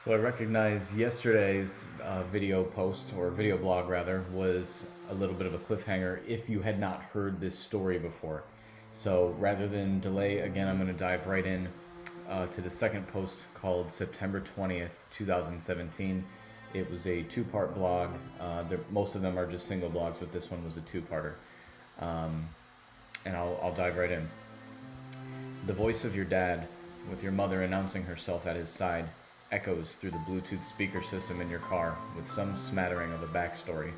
So I recognize yesterday's video post, or video blog rather, was a little bit of a cliffhanger if you had not heard this story before. So rather than delay, again, I'm going to dive right in to the second post called September 20th, 2017. It was a two-part blog. Most of them are just single blogs, but this one was a two-parter. And I'll dive right in. The voice of your dad, with your mother announcing herself at his side, echoes through the Bluetooth speaker system in your car with some smattering of a backstory.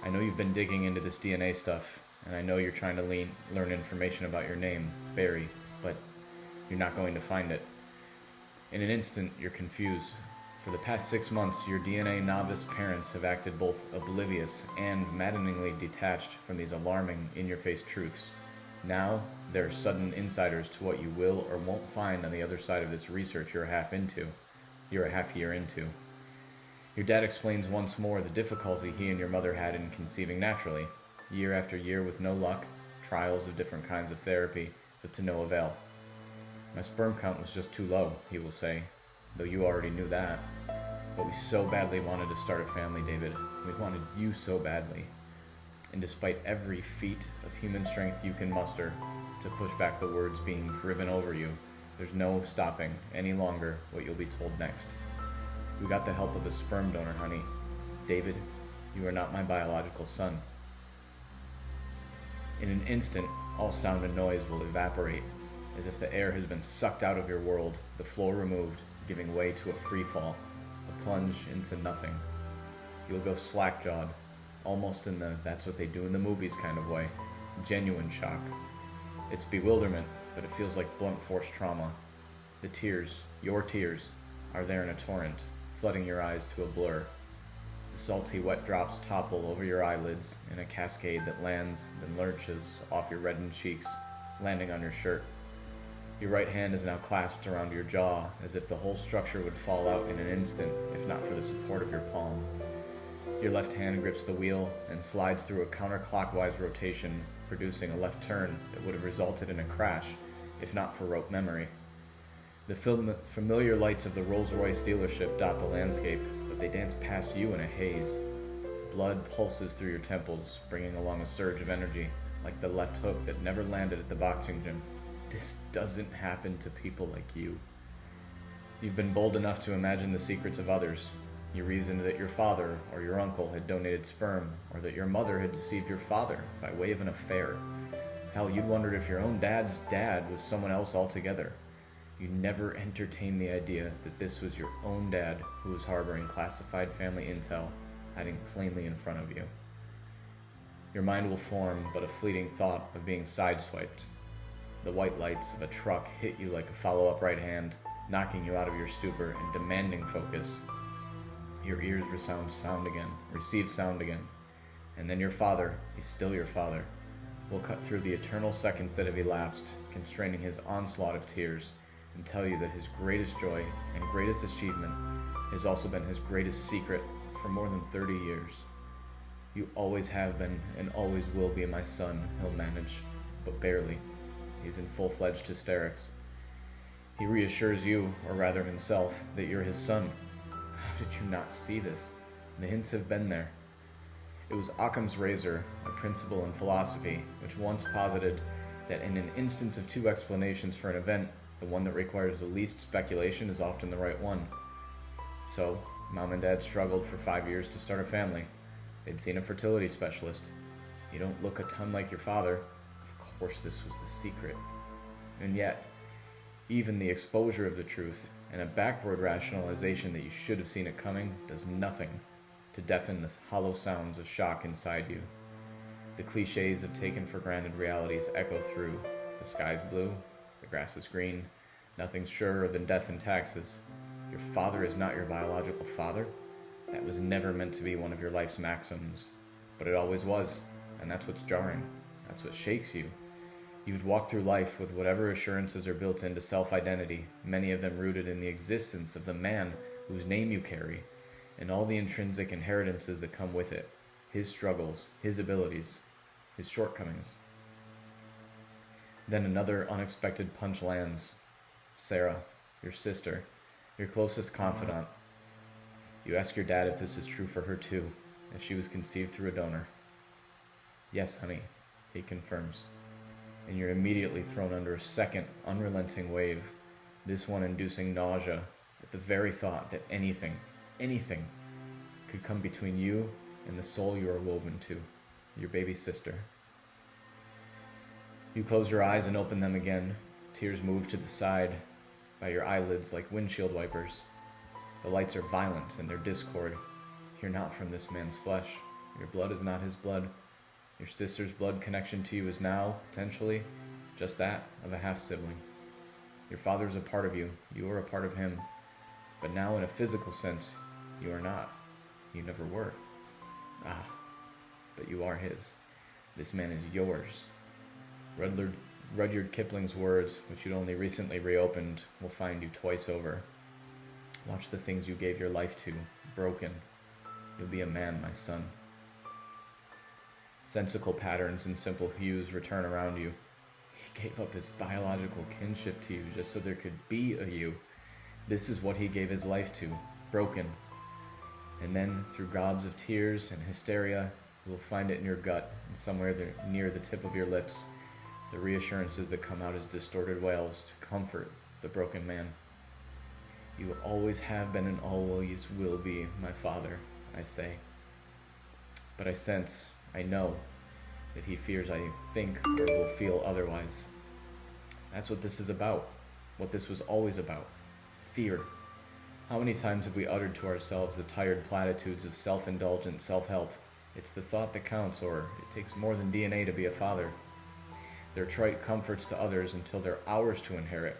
I know you've been digging into this DNA stuff, and I know you're trying to learn information about your name, Barry, but you're not going to find it. In an instant, you're confused. For the past 6 months, your DNA novice parents have acted both oblivious and maddeningly detached from these alarming, in-your-face truths. Now, they're sudden insiders to what you will or won't find on the other side of this research you're a half year into. Your dad explains once more the difficulty he and your mother had in conceiving naturally, year after year with no luck, trials of different kinds of therapy, but to no avail. My sperm count was just too low, he will say, though you already knew that. But we so badly wanted to start a family, David. We wanted you so badly. And despite every feat of human strength you can muster to push back the words being driven over you, there's no stopping any longer what you'll be told next. We got the help of a sperm donor, honey. David, you are not my biological son. In an instant, all sound and noise will evaporate, as if the air has been sucked out of your world, the floor removed, giving way to a free fall, a plunge into nothing. You'll go slack-jawed, almost in the that's what they do in the movies kind of way, genuine shock. It's bewilderment, but it feels like blunt force trauma. The tears, your tears, are there in a torrent, flooding your eyes to a blur. The salty wet drops topple over your eyelids in a cascade that lands, then lurches off your reddened cheeks, landing on your shirt. Your right hand is now clasped around your jaw, as if the whole structure would fall out in an instant, if not for the support of your palm. Your left hand grips the wheel and slides through a counterclockwise rotation, producing a left turn that would have resulted in a crash, if not for rote memory. The familiar lights of the Rolls-Royce dealership dot the landscape, but they dance past you in a haze. Blood pulses through your temples, bringing along a surge of energy, like the left hook that never landed at the boxing gym. This doesn't happen to people like you. You've been bold enough to imagine the secrets of others. You reasoned that your father or your uncle had donated sperm, or that your mother had deceived your father by way of an affair. Hell, you'd wondered if your own dad's dad was someone else altogether. You never entertained the idea that this was your own dad who was harboring classified family intel, hiding plainly in front of you. Your mind will form but a fleeting thought of being sideswiped. The white lights of a truck hit you like a follow-up right hand, knocking you out of your stupor and demanding focus. Your ears receive sound again, and then your father, he's still your father, will cut through the eternal seconds that have elapsed, constraining his onslaught of tears, and tell you that his greatest joy and greatest achievement has also been his greatest secret for more than 30 years. You always have been and always will be my son, he'll manage, but barely. He's in full-fledged hysterics. He reassures you, or rather himself, that you're his son. How did you not see this? The hints have been there. It was Occam's razor, a principle in philosophy, which once posited that in an instance of two explanations for an event, the one that requires the least speculation is often the right one. So, Mom and Dad struggled for 5 years to start a family. They'd seen a fertility specialist. You don't look a ton like your father. Of course this was the secret. And yet, even the exposure of the truth and a backward rationalization that you should have seen it coming does nothing to deafen the hollow sounds of shock inside you. The cliches of taken for granted realities echo through. The sky's blue, the grass is green, nothing's surer than death and taxes. Your father is not your biological father. That was never meant to be one of your life's maxims, but it always was, and that's what's jarring. That's what shakes you. You'd walk through life with whatever assurances are built into self-identity, many of them rooted in the existence of the man whose name you carry, and all the intrinsic inheritances that come with it, his struggles, his abilities, his shortcomings. Then another unexpected punch lands. Sarah, your sister, your closest confidant. You ask your dad if this is true for her too, if she was conceived through a donor. Yes, honey, he confirms. And you're immediately thrown under a second, unrelenting wave, this one inducing nausea at the very thought that anything could come between you and the soul you are woven to, your baby sister. You close your eyes and open them again. Tears move to the side by your eyelids like windshield wipers. The lights are violent in their discord. You're not from this man's flesh. Your blood is not his blood. Your sister's blood connection to you is now, potentially, just that of a half-sibling. Your father is a part of you. You are a part of him. But now, in a physical sense, you are not. You never were. Ah, but you are his. This man is yours. Rudyard Kipling's words, which you'd only recently reopened, will find you twice over. Watch the things you gave your life to, broken. You'll be a man, my son. Sensical patterns and simple hues return around you. He gave up his biological kinship to you just so there could be a you. This is what he gave his life to, broken. And then, through gobs of tears and hysteria, you will find it in your gut and somewhere near the tip of your lips, the reassurances that come out as distorted wails to comfort the broken man. You always have been and always will be my father, I say. But I sense, I know, that he fears I think or will feel otherwise. That's what this is about, what this was always about. Fear. How many times have we uttered to ourselves the tired platitudes of self-indulgent self-help? It's the thought that counts, or it takes more than DNA to be a father. They're trite comforts to others until they're ours to inherit.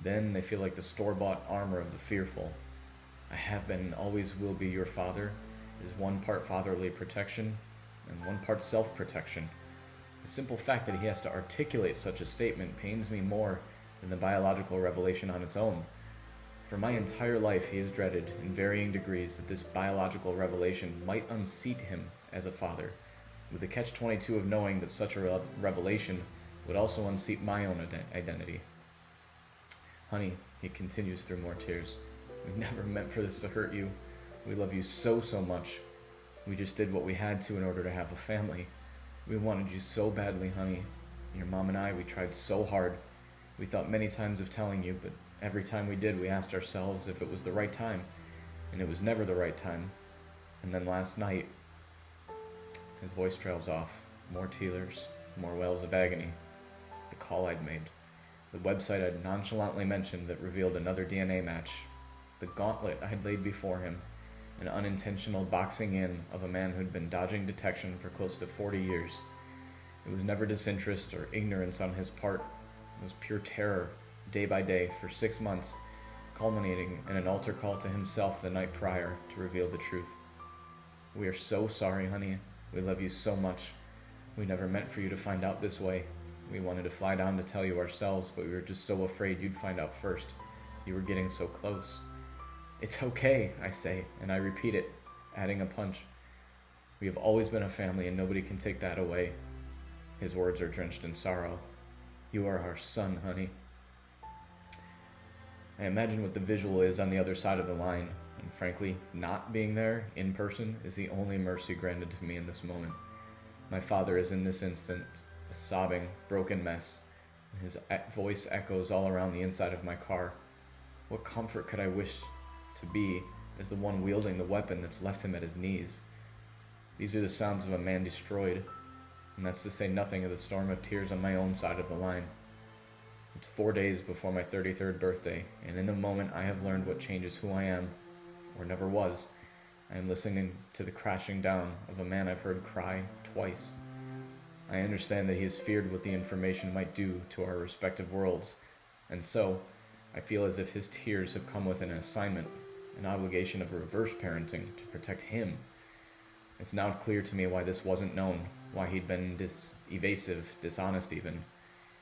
Then they feel like the store-bought armor of the fearful. I have been and always will be your father is one part fatherly protection and one part self-protection. The simple fact that he has to articulate such a statement pains me more than the biological revelation on its own. For my entire life he has dreaded, in varying degrees, that this biological revelation might unseat him as a father, with the catch-22 of knowing that such a revelation would also unseat my own identity. Honey, he continues through more tears, we never meant for this to hurt you. We love you so much. We just did what we had to in order to have a family. We wanted you so badly, honey. Your mom and I, we tried so hard. We thought many times of telling you, but every time we did, we asked ourselves if it was the right time, and it was never the right time. And then last night, his voice trails off. More tears, more wails of agony. The call I'd made. The website I'd nonchalantly mentioned that revealed another DNA match. The gauntlet I'd laid before him. An unintentional boxing in of a man who'd been dodging detection for close to 40 years. It was never disinterest or ignorance on his part. It was pure terror, day by day, for 6 months, culminating in an altar call to himself the night prior to reveal the truth. We are so sorry, honey. We love you so much. We never meant for you to find out this way. We wanted to fly down to tell you ourselves, but we were just so afraid you'd find out first. You were getting so close. It's okay, I say, and I repeat it, adding a punch. We have always been a family, and nobody can take that away. His words are drenched in sorrow. You are our son, honey. I imagine what the visual is on the other side of the line, and frankly, not being there in person is the only mercy granted to me in this moment. My father is in this instant a sobbing, broken mess, and his voice echoes all around the inside of my car. What comfort could I wish to be as the one wielding the weapon that's left him at his knees? These are the sounds of a man destroyed, and that's to say nothing of the storm of tears on my own side of the line. It's 4 days before my 33rd birthday, and in the moment I have learned what changes who I am, or never was. I am listening to the crashing down of a man I've heard cry twice. I understand that he is feared what the information might do to our respective worlds, and so I feel as if his tears have come with an assignment, an obligation of reverse parenting to protect him. It's now clear to me why this wasn't known, why he'd been evasive, dishonest even.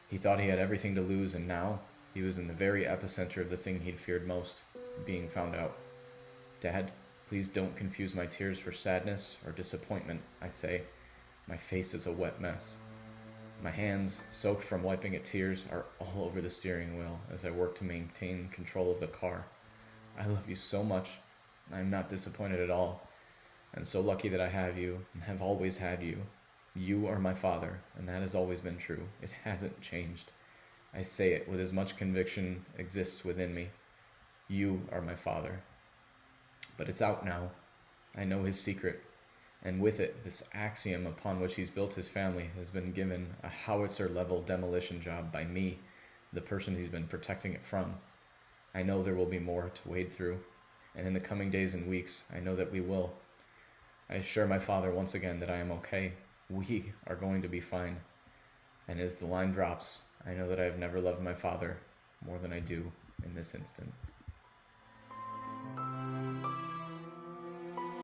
He thought he had everything to lose, and now he was in the very epicenter of the thing he'd feared most, being found out. Dad, please don't confuse my tears for sadness or disappointment, I say. My face is a wet mess. My hands, soaked from wiping at tears, are all over the steering wheel as I work to maintain control of the car. I love you so much. I'm not disappointed at all. I'm so lucky that I have you and have always had you. You are my father, and that has always been true. It hasn't changed. I say it with as much conviction exists within me. You are my father. But it's out now. I know his secret, and with it, this axiom upon which he's built his family has been given a howitzer-level demolition job by me, the person he's been protecting it from. I know there will be more to wade through, and in the coming days and weeks, I know that we will. I assure my father once again that I am okay. We are going to be fine. And as the line drops, I know that I have never loved my father more than I do in this instant.